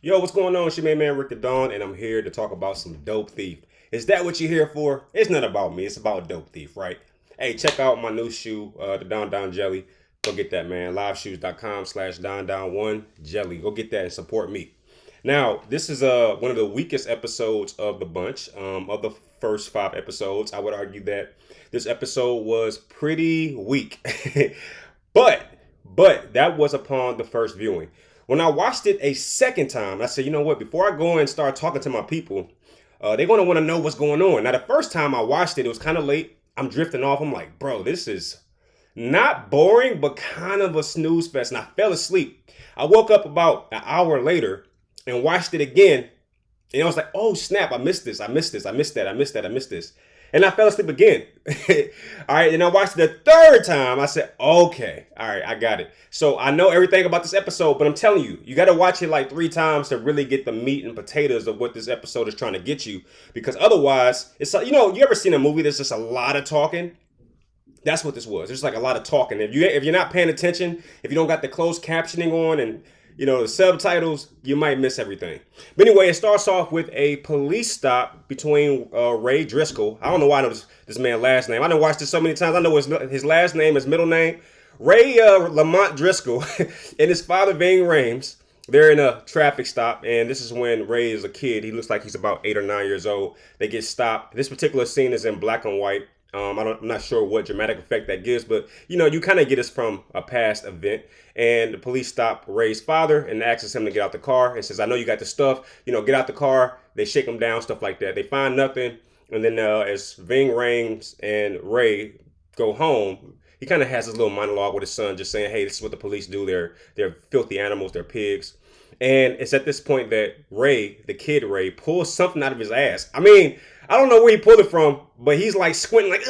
Yo, what's going on? It's your main man Rick the Dawn, and I'm here to talk about some Dope Thief. Is that what you're here for? It's not about me. It's about Dope Thief, right? Hey, check out my new shoe, the Down Down Jelly. Go get that, man. Liveshoes.com/Down Down One Jelly. Go get that and support me. Now, this is one of the weakest episodes of the bunch. Of the first 5 episodes, I would argue that this episode was pretty weak, but that was upon the first viewing. When I watched it a second time, I said, you know what? Before I go and start talking to my people, they're going to want to know what's going on. Now, the first time I watched it, it was kind of late. I'm drifting off. I'm like, bro, this is not boring, but kind of a snooze fest. And I fell asleep. I woke up about an hour later and watched it again. And I was like, oh, snap, I missed this. I missed this. I missed that. I missed that. I missed this. And I fell asleep again. All right. And I watched it the third time. I said, okay. All right. I got it. So I know everything about this episode, but I'm telling you, you got to watch it like 3 times to really get the meat and potatoes of what this episode is trying to get you. Because otherwise, it's, you ever seen a movie that's just a lot of talking? That's what this was. There's like a lot of talking. If you're not paying attention, if you don't got the closed captioning on and the subtitles, you might miss everything. But anyway, it starts off with a police stop between Ray Driscoll. I don't know why I know this man's last name. I done watched this so many times. I know his last name, his middle name. Ray Lamont Driscoll and his father, Ving Rhames. They're in a traffic stop, and this is when Ray is a kid. He looks like he's about 8 or 9 years old. They get stopped. This particular scene is in black and white. I'm not sure what dramatic effect that gives, but you kind of get us from a past event. And the police stop Ray's father and asks him to get out the car and says, I know you got the stuff, get out the car. They shake him down, stuff like that. They find nothing. And then as Ving Rhames and Ray go home, he kind of has this little monologue with his son, just saying, hey, this is what the police do. They're filthy animals. They're pigs. And it's at this point that Ray, the kid Ray, pulls something out of his ass. I mean, I don't know where he pulled it from, but he's like squinting like,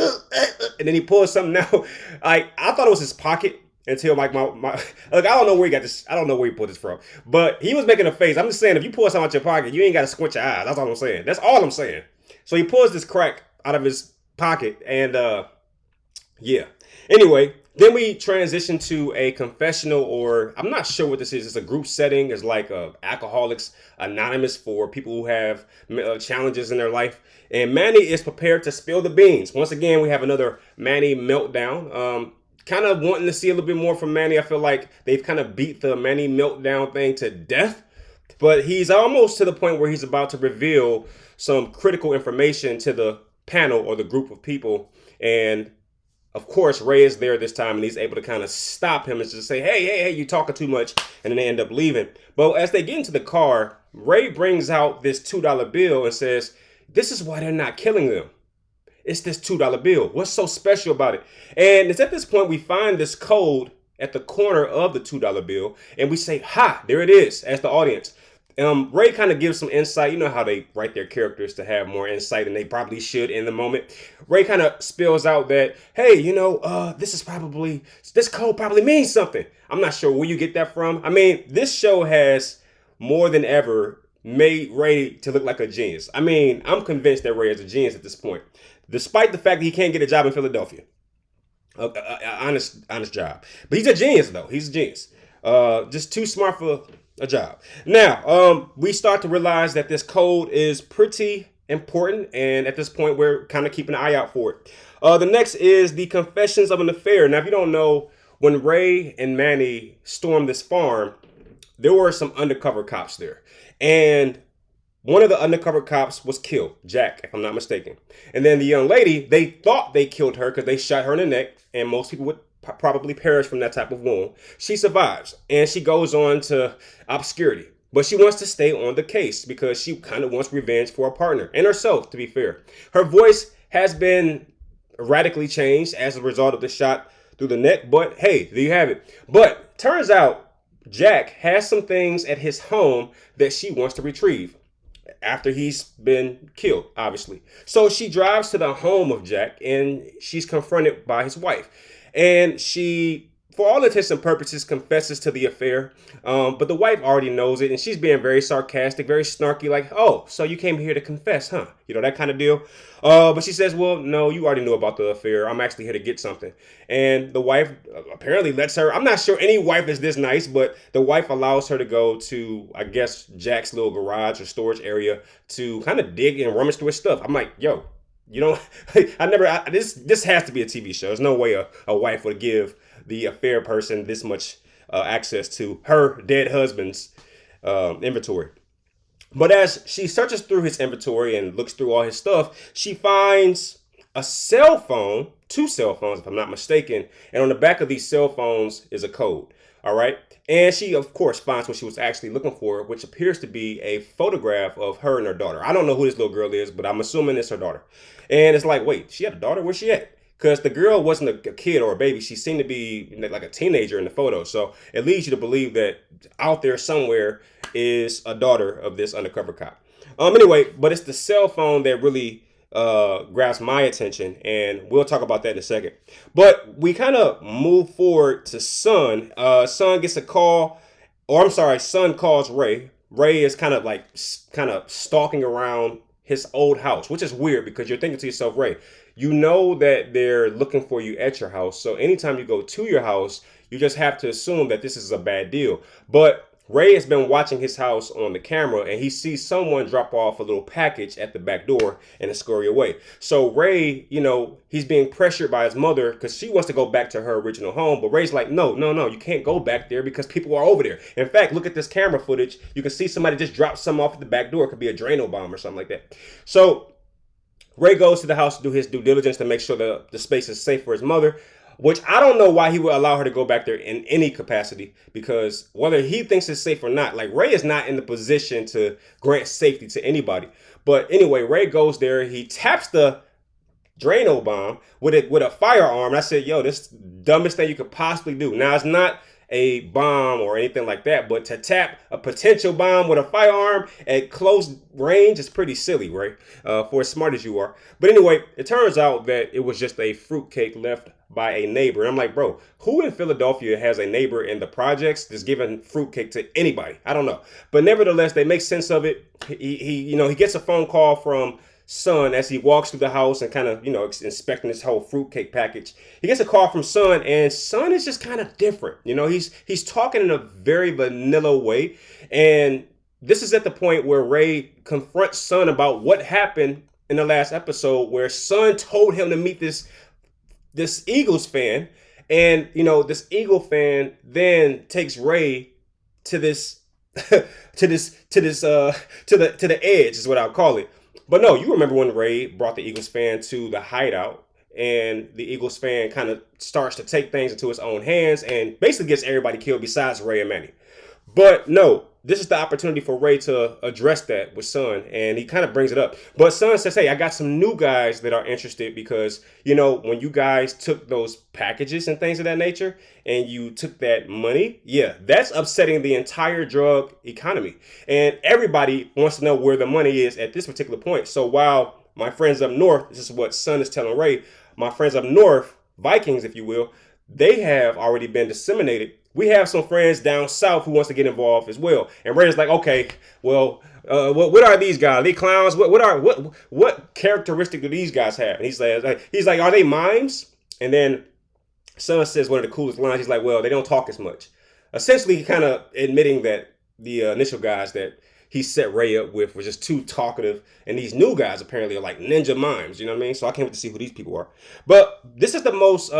and then he pulls something out. Like, I thought it was his pocket until like my I don't know where he got this. I don't know where he pulled this from, but he was making a face. I'm just saying, if you pull something out your pocket, you ain't got to squint your eyes. That's all I'm saying. That's all I'm saying. So he pulls this crack out of his pocket, and yeah. Anyway, then we transition to a confessional, or I'm not sure what this is. It's a group setting. It's like Alcoholics Anonymous for people who have challenges in their life. And Manny is prepared to spill the beans. Once again, we have another Manny meltdown. Kind of wanting to see a little bit more from Manny. I feel like they've kind of beat the Manny meltdown thing to death. But he's almost to the point where he's about to reveal some critical information to the panel or the group of people. And of course, Ray is there this time, and he's able to kind of stop him and just say, hey, you're talking too much. And then they end up leaving. But as they get into the car, Ray brings out this $2 bill and says, this is why they're not killing them. It's this $2 bill. What's so special about it? And it's at this point we find this code at the corner of the $2 bill, and we say, ha, there it is, as the audience. Ray kind of gives some insight. You know how they write their characters to have more insight than they probably should in the moment. Ray kind of spills out that, hey, this code probably means something. I'm not sure where you get that from. I mean, this show has more than ever made Ray to look like a genius. I mean, I'm convinced that Ray is a genius at this point, despite the fact that he can't get a job in Philadelphia. Honest job. But he's a genius, though. He's a genius. Just too smart for a job. Now, we start to realize that this code is pretty important, and at this point, we're kind of keeping an eye out for it. The next is the confessions of an affair. Now, if you don't know, when Ray and Manny stormed this farm, there were some undercover cops there, and one of the undercover cops was killed, Jack, if I'm not mistaken. And then the young lady, they thought they killed her because they shot her in the neck, and most people would probably perish from that type of wound. She survives, and she goes on to obscurity. But she wants to stay on the case because she kind of wants revenge for her partner and herself, to be fair. Her voice has been radically changed as a result of the shot through the neck, but hey, there you have it. But turns out Jack has some things at his home that she wants to retrieve after he's been killed, obviously. So she drives to the home of Jack, and she's confronted by his wife. And she for all intents and purposes, confesses to the affair. But the wife already knows it, and she's being very sarcastic, very snarky, like, oh, so you came here to confess, huh? You know, that kind of deal. But she says, well, no, you already knew about the affair. I'm actually here to get something. And the wife apparently lets her, I'm not sure any wife is this nice, but the wife allows her to go to, I guess, Jack's little garage or storage area to kind of dig and rummage through his stuff. I'm like, yo, you know, this has to be a TV show. There's no way a wife would give the affair person this much access to her dead husband's inventory. But as she searches through his inventory and looks through all his stuff, she finds a cell phone, 2 cell phones, if I'm not mistaken. And on the back of these cell phones is a code. All right. And she, of course, finds what she was actually looking for, which appears to be a photograph of her and her daughter. I don't know who this little girl is, but I'm assuming it's her daughter. And it's like, wait, she had a daughter? Where's she at? Because the girl wasn't a kid or a baby. She seemed to be like a teenager in the photo. So it leads you to believe that out there somewhere is a daughter of this undercover cop. Anyway, but it's the cell phone that really grabs my attention, and we'll talk about that in a second. But we kind of move forward to Sun. Sun gets a call, or I'm sorry, Sun calls Ray. Ray is kind of stalking around his old house, which is weird because you're thinking to yourself, Ray, you know that they're looking for you at your house. So anytime you go to your house, you just have to assume that this is a bad deal. But Ray has been watching his house on the camera, and he sees someone drop off a little package at the back door and scurry away. So Ray, you know, he's being pressured by his mother because she wants to go back to her original home. But Ray's like, no, you can't go back there because people are over there. In fact, look at this camera footage. You can see somebody just drop something off at the back door. It could be a Drano bomb or something like that. So Ray goes to the house to do his due diligence to make sure that the space is safe for his mother, which I don't know why he would allow her to go back there in any capacity, because whether he thinks it's safe or not, like, Ray is not in the position to grant safety to anybody. But anyway, Ray goes there. He taps the Drano bomb with a firearm. I said, yo, this is the dumbest thing you could possibly do. Now, it's not a bomb or anything like that, but to tap a potential bomb with a firearm at close range is pretty silly, Ray, for as smart as you are. But anyway, it turns out that it was just a fruitcake left by a neighbor. And I'm like, bro, who in Philadelphia has a neighbor in the projects that's giving fruitcake to anybody? I don't know. But nevertheless, they make sense of it. He gets a phone call from Son as he walks through the house and kind of, inspecting this whole fruitcake package. He gets a call from Son, and Son is just kind of different. He's talking in a very vanilla way. And this is at the point where Ray confronts Son about what happened in the last episode, where Son told him to meet this Eagles fan. And, this Eagle fan then takes Ray to this, to the edge is what I'll call it. But no, you remember when Ray brought the Eagles fan to the Hideout, and the Eagles fan kind of starts to take things into his own hands and basically gets everybody killed besides Ray and Manny. But no, this is the opportunity for Ray to address that with Son, and he kind of brings it up. But Son says, hey, I got some new guys that are interested because, when you guys took those packages and things of that nature and you took that money, yeah, that's upsetting the entire drug economy. And everybody wants to know where the money is at this particular point. So while my friends up north, this is what Son is telling Ray, my friends up north, Vikings, if you will, they have already been disseminated. We have some friends down south who wants to get involved as well. And Ray's like, okay, well, what are these guys? Are they clowns? What characteristic do these guys have? And he's like, are they mimes? And then Son says one of the coolest lines. He's like, well, they don't talk as much. Essentially, kind of admitting that the initial guys that he set Ray up with were just too talkative. And these new guys apparently are like ninja mimes, you know what I mean? So I can't wait to see who these people are. But this is the most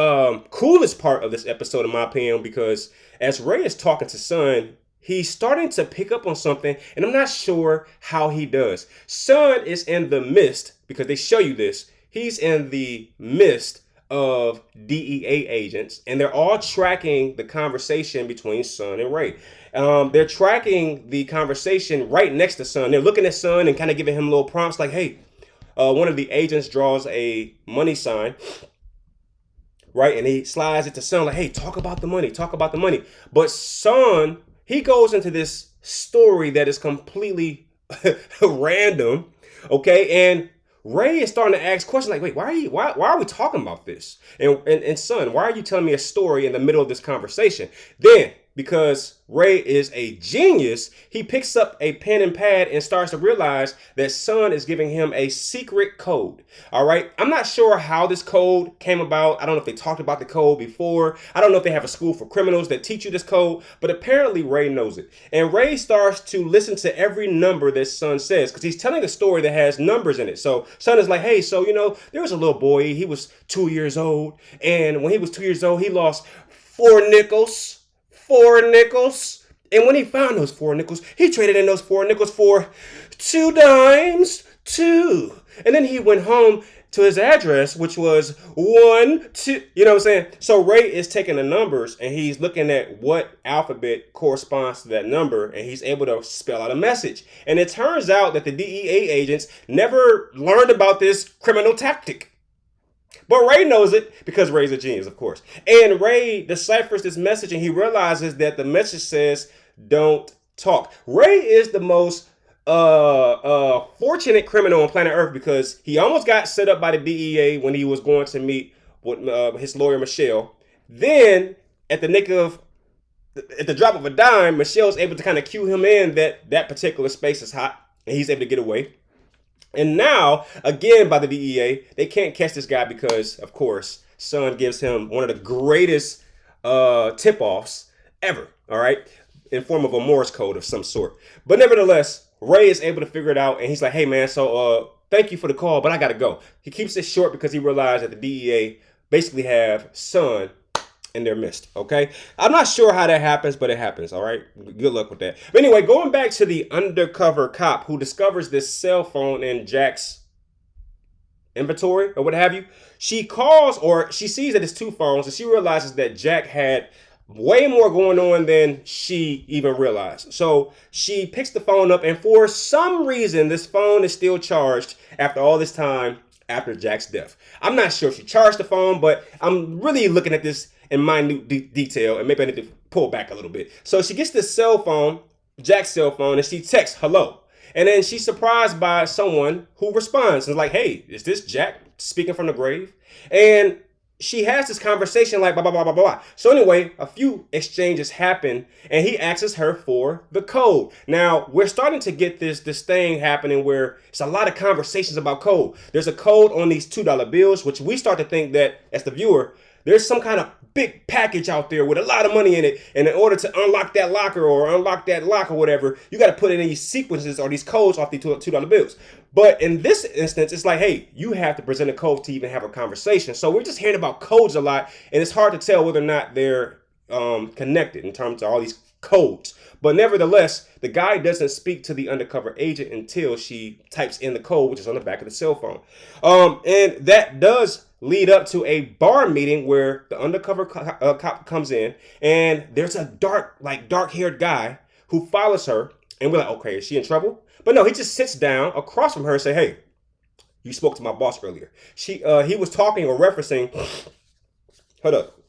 coolest part of this episode, in my opinion, because as Ray is talking to Son, he's starting to pick up on something, and I'm not sure how he does. Son is in the midst, because they show you this, he's in the midst of DEA agents, and they're all tracking the conversation between Son and Ray. They're tracking the conversation right next to Son. They're looking at Son and kind of giving him little prompts like, hey, one of the agents draws a money sign, right? And he slides it to Son like, hey, talk about the money. But Son, he goes into this story that is completely random, okay? And Ray is starting to ask questions like, wait, why are we talking about this? And son, why are you telling me a story in the middle of this conversation? Then, because Ray is a genius, he picks up a pen and pad and starts to realize that son is giving him a secret code. All right. I'm not sure how this code came about. I don't know if they talked about the code before. I don't know if they have a school for criminals that teach you this code, but apparently Ray knows it. And Ray starts to listen to every number that son says because he's telling a story that has numbers in it. So son is like, hey, so, there was a little boy. He was 2 years old. And when he was 2 years old, he lost 4 nickels. 4 nickels. And when he found those 4 nickels, he traded in those 4 nickels for 2 dimes, too. And then he went home to his address, which was 1, 2. You know what I'm saying? So Ray is taking the numbers and he's looking at what alphabet corresponds to that number, and he's able to spell out a message. And it turns out that the DEA agents never learned about this criminal tactic. But Ray knows it because Ray's a genius, of course. And Ray deciphers this message and he realizes that the message says, don't talk. Ray is the most fortunate criminal on planet Earth because he almost got set up by the DEA when he was going to meet with his lawyer, Michelle. Then at the drop of a dime, Michelle's able to kind of cue him in that particular space is hot and he's able to get away. And now, again, by the DEA, they can't catch this guy because, of course, son gives him one of the greatest tip-offs ever, all right, in form of a Morse code of some sort. But nevertheless, Ray is able to figure it out, and he's like, hey, man, so thank you for the call, but I got to go. He keeps it short because he realized that the DEA basically have son in their midst, okay? I'm not sure how that happens, but it happens, all right? Good luck with that. But anyway, going back to the undercover cop who discovers this cell phone in Jack's inventory or what have you, she calls, or she sees that it's 2 phones, and she realizes that Jack had way more going on than she even realized. So she picks the phone up, and for some reason, this phone is still charged after all this time after Jack's death. I'm not sure if she charged the phone, but I'm really looking at this in minute detail, and maybe I need to pull back a little bit. So she gets this cell phone, Jack's cell phone, and she texts hello. And then she's surprised by someone who responds and is like, hey, is this Jack speaking from the grave? And she has this conversation like blah, blah, blah, blah, blah. So anyway, a few exchanges happen and he asks her for the code. Now, we're starting to get this thing happening where it's a lot of conversations about code. There's a code on these $2 bills, which we start to think that as the viewer, there's some kind of big package out there with a lot of money in it. And in order to unlock that locker or unlock that lock or whatever, you got to put in these sequences or these codes off the $2 bills. But in this instance, it's like, hey, you have to present a code to even have a conversation. So we're just hearing about codes a lot, and it's hard to tell whether or not they're connected in terms of all these codes. But nevertheless, the guy doesn't speak to the undercover agent until she types in the code, which is on the back of the cell phone. And that does lead up to a bar meeting where the undercover cop comes in, and there's a dark-haired guy who follows her, and we're like, okay, is she in trouble? But no, he just sits down across from her and say, hey, you spoke to my boss earlier. He was talking or referencing, hold up.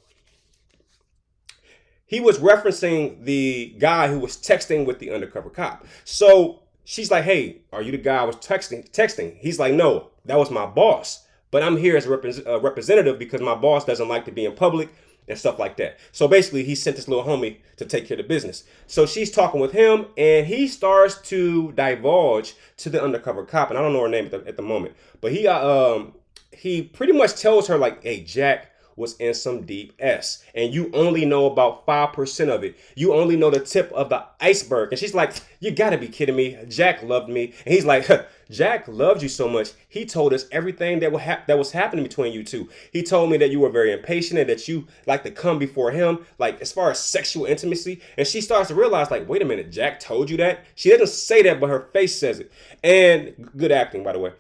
He was referencing the guy who was texting with the undercover cop. So she's like, hey, are you the guy I was texting? He's like, no, that was my boss. But I'm here as a representative because my boss doesn't like to be in public and stuff like that. So basically, he sent this little homie to take care of the business. So she's talking with him, and he starts to divulge to the undercover cop, and I don't know her name at the moment, but he pretty much tells her like, hey, Jack was in some deep S, and you only know about 5% of it. You only know the tip of the iceberg. And she's like, you gotta be kidding me. Jack loved me. And he's like, Jack loved you so much. He told us everything that was happening between you two. He told me that you were very impatient and that you like to come before him, like as far as sexual intimacy. And she starts to realize, like, wait a minute, Jack told you that? She doesn't say that, but her face says it. And good acting, by the way.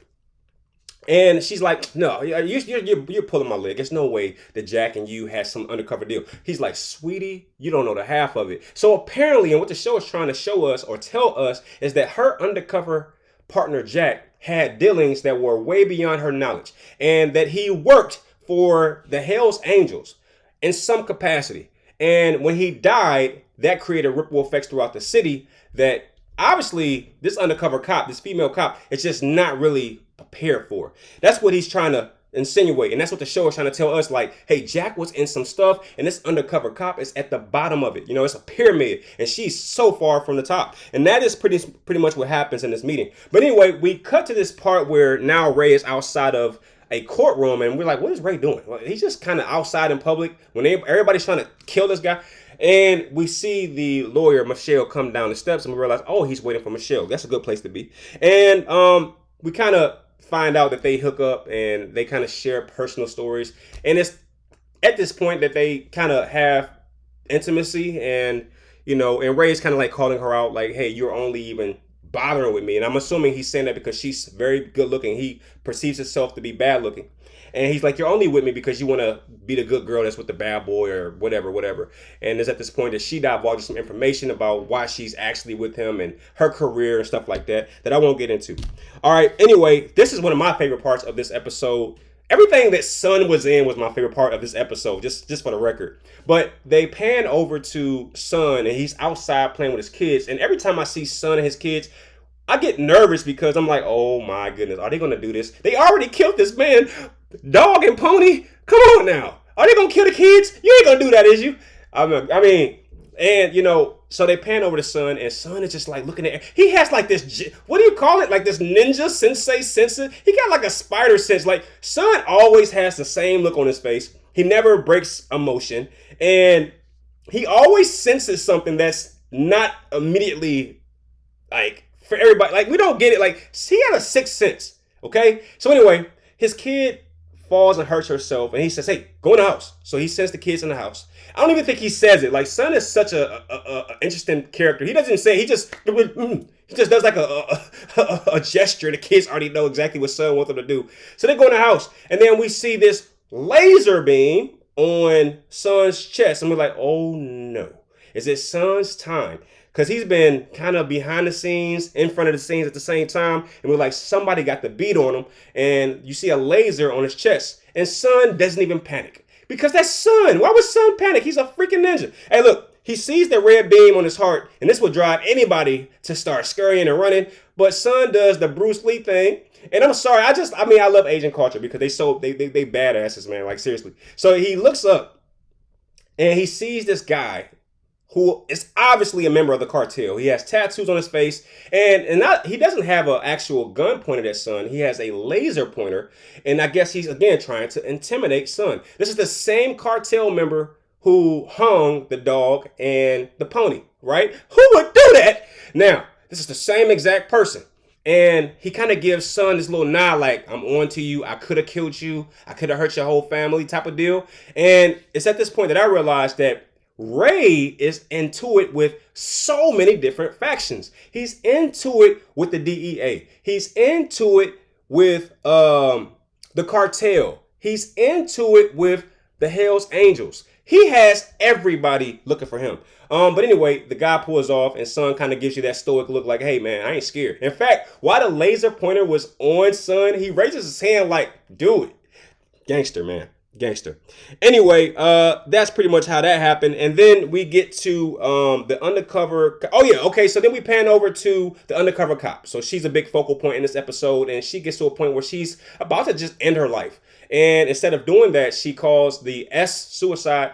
And she's like, no, you're pulling my leg. There's no way that Jack and you had some undercover deal. He's like, sweetie, you don't know the half of it. So apparently, and what the show is trying to show us or tell us is that her undercover partner, Jack, had dealings that were way beyond her knowledge. And that he worked for the Hells Angels in some capacity. And when he died, that created ripple effects throughout the city that obviously this undercover cop, this female cop, is just not really prepared for. That's what he's trying to insinuate, and that's what the show is trying to tell us. Like, hey, Jack was in some stuff, and this undercover cop is at the bottom of it. You know, it's a pyramid, and she's so far from the top, and that is pretty much what happens in this meeting. But anyway, we cut to this part where now Ray is outside of a courtroom, and we're like, what is Ray doing? Well, he's just kind of outside in public when everybody's trying to kill this guy. And we see the lawyer Michelle come down the steps, and we realize, oh, he's waiting for Michelle. That's a good place to be. And we kind of find out that they hook up and they kind of share personal stories. And it's at this point that they kind of have intimacy, and, you know, and Ray's kind of like calling her out like, hey, you're only even bothering with me. And I'm assuming he's saying that because she's very good looking. He perceives himself to be bad looking. And he's like, you're only with me because you want to be the good girl that's with the bad boy or whatever. And it's at this point that she divulges some information about why she's actually with him and her career and stuff like that I won't get into. All right. Anyway, this is one of my favorite parts of this episode. Everything that Sun was in was my favorite part of this episode, just for the record. But they pan over to Sun, and he's outside playing with his kids. And every time I see Sun and his kids, I get nervous because I'm like, oh my goodness, are they going to do this? They already killed this man. Dog and pony, come on now. Are they gonna kill the kids? You ain't gonna do that, is you? I mean, and you know, so they pan over to Sun, and Sun is just like looking at. He has like this, what do you call it? Like this ninja sensei sensor. He got like a spider sense. Like Sun always has the same look on his face. He never breaks emotion, and he always senses something that's not immediately like for everybody. Like we don't get it. Like he had a sixth sense. Okay, so anyway, his kid falls and hurts herself, and he says, hey, go in the house. So he sends the kids in the house. I don't even think he says it. Like, Sun is such a interesting character. He doesn't say, he just does like a gesture. The kids already know exactly what Sun wants them to do. So they go in the house, and then we see this laser beam on Sun's chest, and we're like, oh no, is it Sun's time? Because he's been kind of behind the scenes, in front of the scenes at the same time. And we're like, somebody got the beat on him. And you see a laser on his chest. And Sun doesn't even panic. Because that's Sun. Why would Sun panic? He's a freaking ninja. Hey, look, he sees the red beam on his heart. And this will drive anybody to start scurrying and running. But Sun does the Bruce Lee thing. And I'm sorry, I love Asian culture because they badasses, man. Like, seriously. So he looks up and he sees this guy who is obviously a member of the cartel. He has tattoos on his face, and he doesn't have an actual gun pointed at Sun. He has a laser pointer, and I guess he's, again, trying to intimidate Sun. This is the same cartel member who hung the dog and the pony, right? Who would do that? Now, this is the same exact person. And he kind of gives Sun this little nod like, I'm on to you. I could have killed you. I could have hurt your whole family type of deal. And it's at this point that I realized that Ray is into it with so many different factions. He's into it with the DEA. He's into it with the cartel. He's into it with the Hells Angels. He has everybody looking for him. But anyway, the guy pulls off, and Sun kind of gives you that stoic look like, hey, man, I ain't scared. In fact, while the laser pointer was on Sun, he raises his hand like, do it. Gangster, man. Gangster. Anyway, that's pretty much how that happened. And then we get to the undercover. Oh, yeah. Okay. So then we pan over to the undercover cop. So she's a big focal point in this episode. And she gets to a point where she's about to just end her life. And instead of doing that, she calls the suicide.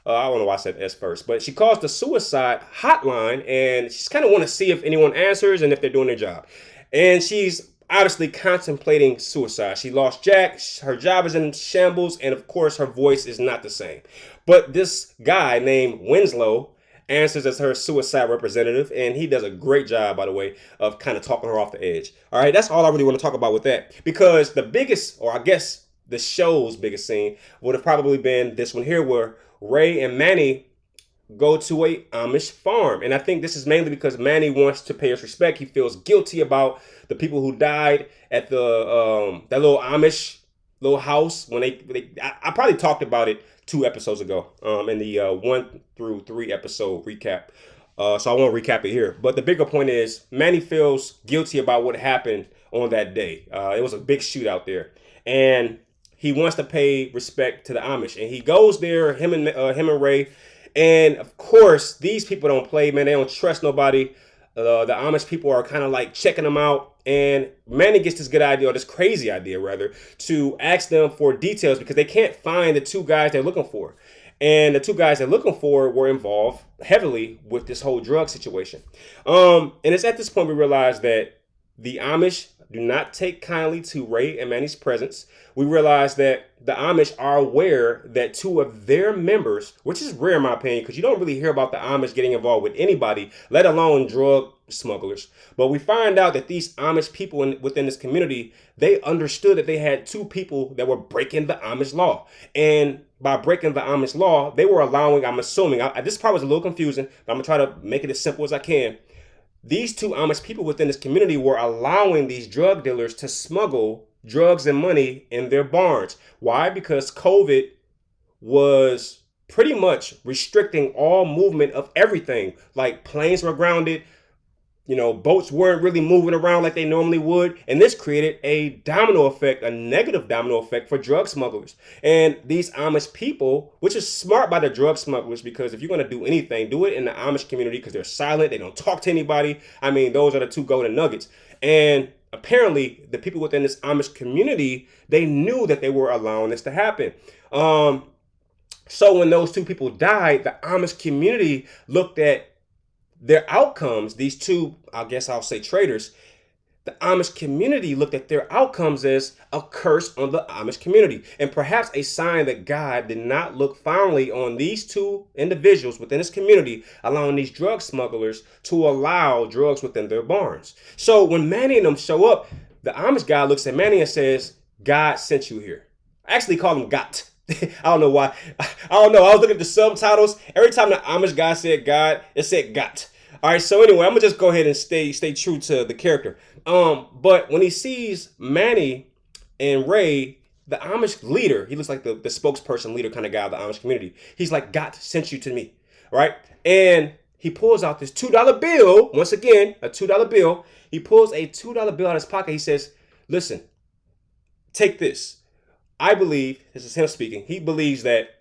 I don't know why I said S first. But she calls the suicide hotline. And she's kind of want to see if anyone answers and if they're doing their job. And she's obviously contemplating suicide. She lost Jack, her job is in shambles, and of course her voice is not the same. But this guy named Winslow answers as her suicide representative, and he does a great job, by the way, of kind of talking her off the edge. All right, that's all I really want to talk about with that, because the biggest, or I guess the show's biggest scene would have probably been this one here, where Ray and Manny go to a Amish farm. And I think this is mainly because Manny wants to pay us respect. He feels guilty about the people who died at the that little Amish little house when I probably talked about it 2 episodes ago in the 1 through 3 episode recap. So I won't recap it here. But the bigger point is Manny feels guilty about what happened on that day. It was a big shootout there. And he wants to pay respect to the Amish. And he goes there, him and Ray. And of course, these people don't play, man. They don't trust nobody. The Amish people are kind of like checking them out, and Manny gets this good idea, or this crazy idea rather, to ask them for details because they can't find the two guys they're looking for. And the two guys they're looking for were involved heavily with this whole drug situation. And it's at this point we realize that the Amish do not take kindly to Ray and Manny's presence. We realize that the Amish are aware that two of their members, which is rare in my opinion, because you don't really hear about the Amish getting involved with anybody, let alone drug smugglers. But we find out that these Amish people within this community, they understood that they had two people that were breaking the Amish law. And by breaking the Amish law, they were allowing, I'm assuming, this part was a little confusing, but I'm going to try to make it as simple as I can. These two Amish people within this community were allowing these drug dealers to smuggle drugs and money in their barns. Why? Because COVID was pretty much restricting all movement of everything. Like planes were grounded, boats weren't really moving around like they normally would. And this created a domino effect, a negative domino effect for drug smugglers. And these Amish people, which is smart by the drug smugglers, because if you're going to do anything, do it in the Amish community because they're silent. They don't talk to anybody. I mean, those are the two golden nuggets. And apparently the people within this Amish community, they knew that they were allowing this to happen. So when those two people died, the Amish community looked at their outcomes, these two, I guess I'll say traitors, the Amish community looked at their outcomes as a curse on the Amish community, and perhaps a sign that God did not look fondly on these two individuals within his community, allowing these drug smugglers to allow drugs within their barns. So when Manny and them show up, the Amish guy looks at Manny and says, God sent you here. I actually call him Got. I don't know why. I don't know. I was looking at the subtitles. Every time the Amish guy said God, it said Got. All right, so anyway, I'm gonna just go ahead and stay true to the character. But when he sees Manny and Ray, the Amish leader, he looks like the spokesperson leader kind of guy of the Amish community. He's like, God sent you to me, right? And he pulls out this $2 bill. Once again, a $2 bill. He pulls a $2 bill out of his pocket. He says, listen, take this. I believe, this is him speaking, he believes that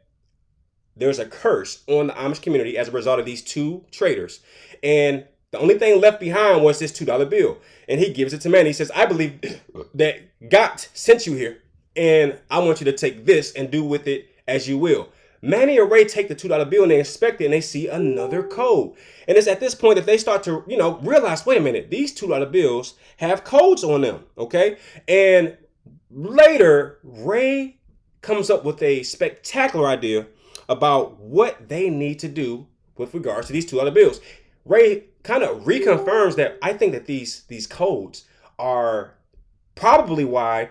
there's a curse on the Amish community as a result of these two traitors. And the only thing left behind was this $2 bill. And he gives it to Manny. He says, I believe that God sent you here. And I want you to take this and do with it as you will. Manny and Ray take the $2 bill and they inspect it and they see another code. And it's at this point that they start to, realize, wait a minute, these $2 bills have codes on them. Okay. And later, Ray comes up with a spectacular idea about what they need to do with regards to these $2 bills. Ray kind of reconfirms that I think that these codes are probably why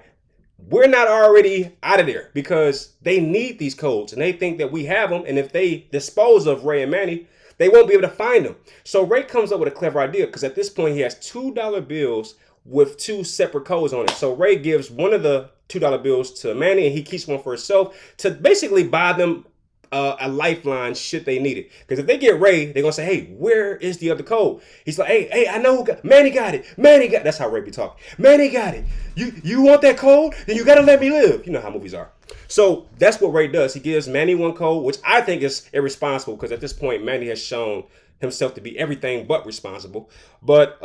we're not already out of there, because they need these codes and they think that we have them. And if they dispose of Ray and Manny, they won't be able to find them. So Ray comes up with a clever idea because at this point he has $2 bills with two separate codes on it. So Ray gives one of the $2 bills to Manny and he keeps one for himself to basically buy them a lifeline should they need it. Because if they get Ray, they're going to say, hey, where is the other code? He's like, hey, I know who got Manny got it. That's how Ray be talking. Manny got it. You want that code? Then you got to let me live. You know how movies are. So that's what Ray does. He gives Manny one code, which I think is irresponsible because at this point, Manny has shown himself to be everything but responsible. But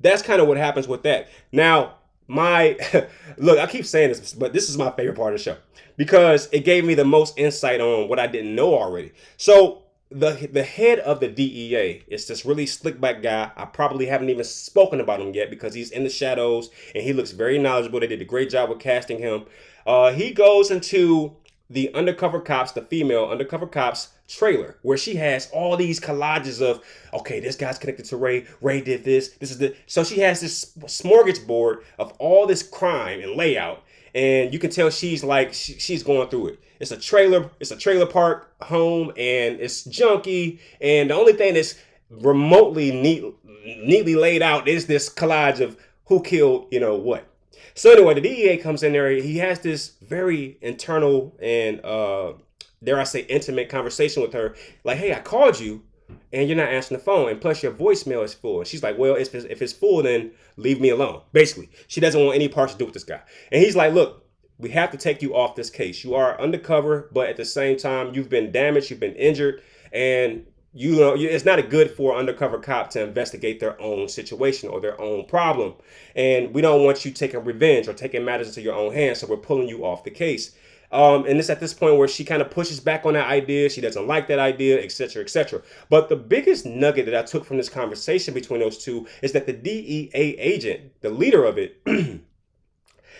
that's kind of what happens with that. Now, look, I keep saying this, but this is my favorite part of the show because it gave me the most insight on what I didn't know already. So the head of the DEA is this really slick back guy. I probably haven't even spoken about him yet because he's in the shadows and he looks very knowledgeable. They did a great job with casting him. He goes into the female undercover cops trailer where she has all these collages of, okay, this guy's connected to Ray. Ray did this. So she has this smorgasbord of all this crime and layout. And you can tell she's going through it. It's a trailer park home and it's junky. And the only thing that's remotely neatly laid out is this collage of who killed, what. So anyway, the DEA comes in there. He has this very internal and, dare I say, intimate conversation with her. Like, hey, I called you and you're not answering the phone. And plus your voicemail is full. And she's like, well, if it's full, then leave me alone. Basically, she doesn't want any parts to do with this guy. And he's like, look, we have to take you off this case. You are undercover, but at the same time, you've been damaged. You've been injured. And it's not good for an undercover cop to investigate their own situation or their own problem. And we don't want you taking revenge or taking matters into your own hands. So we're pulling you off the case. And it's at this point where she kind of pushes back on that idea. She doesn't like that idea, etc., etc. But the biggest nugget that I took from this conversation between those two is that the DEA agent, the leader of it,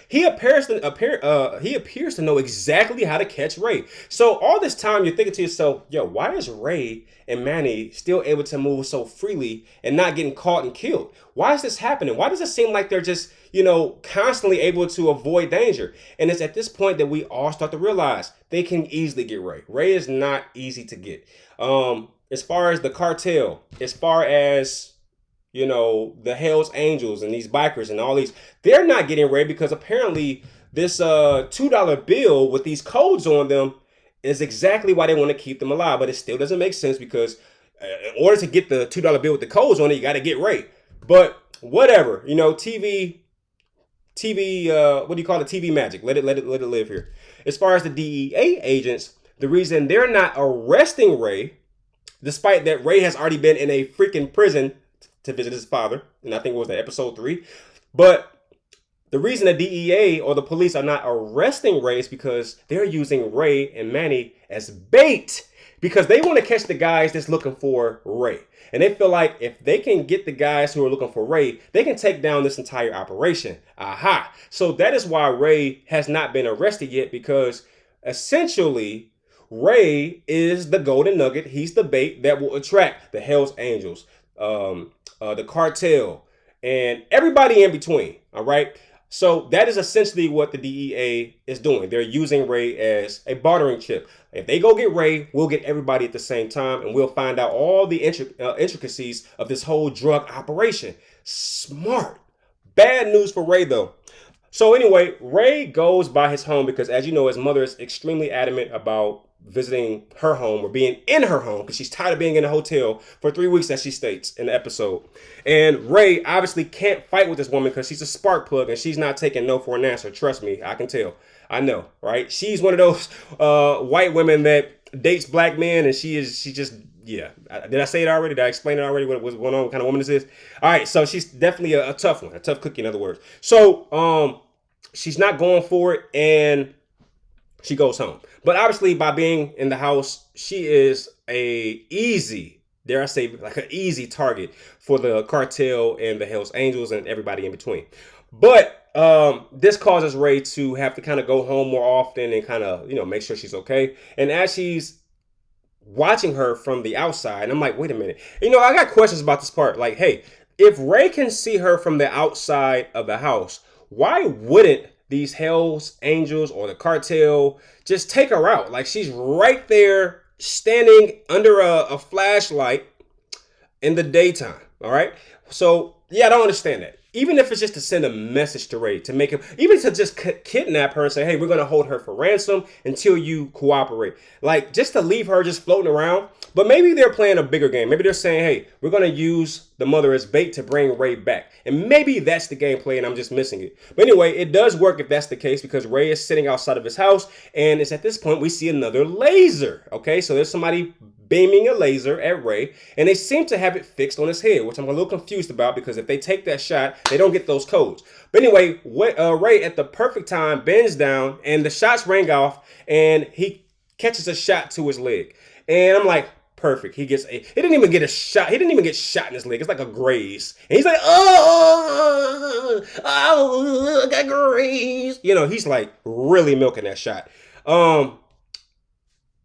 he appears to know exactly how to catch Ray. So all this time you're thinking to yourself, yo, why is Ray and Manny still able to move so freely and not getting caught and killed? Why is this happening? Why does it seem like they're just, constantly able to avoid danger? And it's at this point that we all start to realize they can easily get Ray. Ray is not easy to get. As far as the cartel, as far as the Hell's Angels and these bikers and all these, they're not getting Ray because apparently this $2 bill with these codes on them is exactly why they want to keep them alive. But it still doesn't make sense because in order to get the $2 bill with the codes on it, you got to get Ray. But whatever, TV, what do you call it? TV magic. Let it live here. As far as the DEA agents, the reason they're not arresting Ray, despite that Ray has already been in a freaking prison to visit his father, and I think it was episode 3. But the reason the DEA or the police are not arresting Ray is because they're using Ray and Manny as bait because they want to catch the guys that's looking for Ray. And they feel like if they can get the guys who are looking for Ray, they can take down this entire operation. Aha. So that is why Ray has not been arrested yet, because essentially Ray is the golden nugget. He's the bait that will attract the Hell's Angels, the cartel, and everybody in between. All right. So that is essentially what the DEA is doing. They're using Ray as a bartering chip. If they go get Ray, we'll get everybody at the same time, and we'll find out all the intricacies of this whole drug operation. Smart. Bad news for Ray, though. So anyway, Ray goes by his home because, as you know, his mother is extremely adamant about visiting her home or being in her home because she's tired of being in a hotel for 3 weeks, as she states in the episode. And Ray obviously can't fight with this woman because she's a spark plug and she's not taking no for an answer. Trust me, I can tell. I know, right? She's one of those white women that dates black men, and she just, yeah. Did I say it already? Did I explain it already? What's going on? What kind of woman this is? All right, so she's definitely a tough one, a tough cookie, in other words. So she's not going for it, and she goes home. But obviously, by being in the house, she is a easy, dare I say, like an easy target for the cartel and the Hells Angels and everybody in between. But this causes Ray to have to kind of go home more often and kind of, make sure she's okay. And as she's watching her from the outside, I'm like, wait a minute. I got questions about this part. Like, hey, if Ray can see her from the outside of the house, why wouldn't these Hells Angels or the cartel just take her out? Like, she's right there standing under a flashlight in the daytime. All right. So, yeah, I don't understand that. Even if it's just to send a message to Ray, to make him, even to just kidnap her and say, hey, we're going to hold her for ransom until you cooperate. Like, just to leave her just floating around. But maybe they're playing a bigger game. Maybe they're saying, hey, we're going to use the mother as bait to bring Ray back. And maybe that's the gameplay and I'm just missing it. But anyway, it does work if that's the case, because Ray is sitting outside of his house. And it's at this point we see another laser. Okay, so there's somebody beaming a laser at Ray, and they seem to have it fixed on his head, which I'm a little confused about, because if they take that shot, they don't get those codes. But anyway, Ray at the perfect time bends down, and the shots rang off, and he catches a shot to his leg. And I'm like, perfect. He didn't even get a shot. He didn't even get shot in his leg. It's like a graze. And he's like, oh, I got graze. He's like really milking that shot.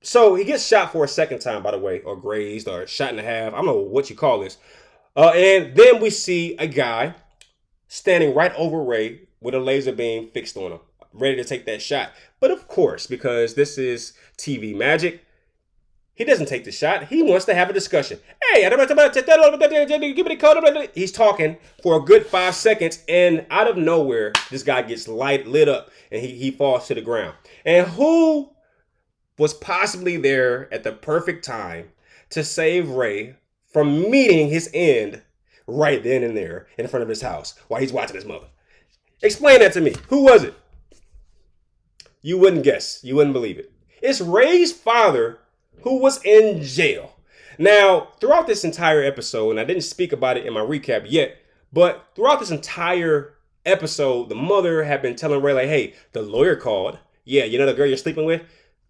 So he gets shot for a second time, by the way, or grazed, or shot in the half. I don't know what you call this. And then we see a guy standing right over Ray with a laser beam fixed on him, ready to take that shot. But of course, because this is TV magic, he doesn't take the shot. He wants to have a discussion. Hey, give me the code. He's talking for a good 5 seconds, and out of nowhere, this guy gets lit up, and he falls to the ground. And who was possibly there at the perfect time to save Ray from meeting his end right then and there in front of his house while he's watching his mother? Explain that to me. Who was it? You wouldn't guess. You wouldn't believe it. It's Ray's father, who was in jail. Now, throughout this entire episode, and I didn't speak about it in my recap yet, but throughout this entire episode, the mother had been telling Ray, like, hey, the lawyer called. Yeah, you know the girl you're sleeping with?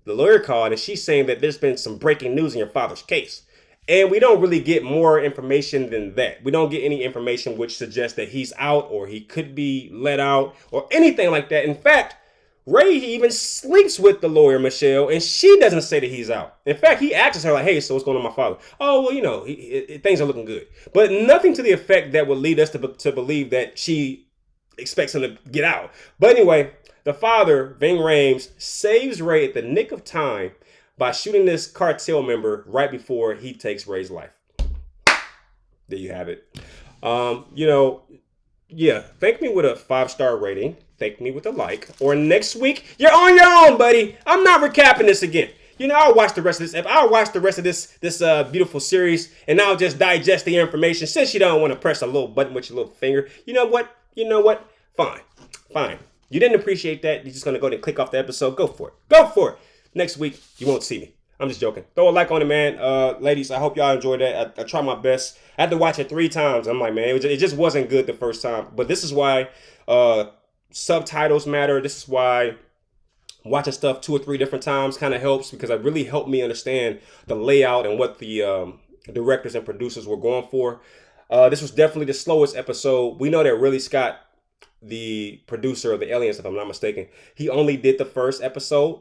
The lawyer called, and she's saying that there's been some breaking news in your father's case. And we don't really get more information than that. We don't get any information which suggests that he's out or he could be let out or anything like that. In fact, Ray even sleeps with the lawyer, Michelle, and she doesn't say that he's out. In fact, he asks her, like, hey, so what's going on with my father? Oh, well, you know, things are looking good. But nothing to the effect that would lead us to believe that she expects him to get out. But anyway, the father, Ving Rhames, saves Ray at the nick of time by shooting this cartel member right before he takes Ray's life. There you have it. Thank me with a 5-star rating. Thank me with a like. Or next week, you're on your own, buddy. I'm not recapping this again. You know, I'll watch the rest of this. I'll watch the rest of this beautiful series, and I'll just digest the information. Since you don't want to press a little button with your little finger, you know what? Fine. You didn't appreciate that. You're just gonna go ahead and click off the episode. Go for it. Next week, you won't see me. I'm just joking. Throw a like on it, man. Ladies, I hope y'all enjoyed that. I tried my best. I had to watch it 3 times. I'm like, man, it just wasn't good the first time. But this is why subtitles matter. This is why watching stuff 2 or 3 different times kind of helps, because it really helped me understand the layout and what the directors and producers were going for. This was definitely the slowest episode. We know that Ridley Scott, the producer of the Aliens, if I'm not mistaken, he only did the first episode,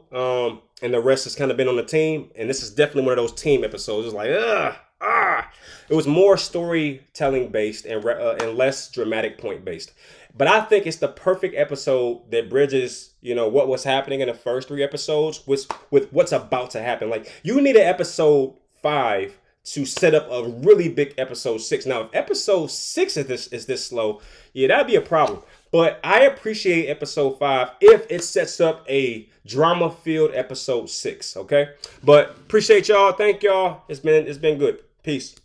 and the rest has kind of been on the team. And this is definitely one of those team episodes. It's like, it was more storytelling based and less dramatic point based. But I think it's the perfect episode that bridges, what was happening in the first 3 episodes with what's about to happen. Like, you need an episode 5 to set up a really big episode 6. Now, if episode 6 is this slow, yeah, that'd be a problem. But I appreciate episode 5 if it sets up a drama-filled episode 6, okay? But appreciate y'all. Thank y'all. It's been good. Peace.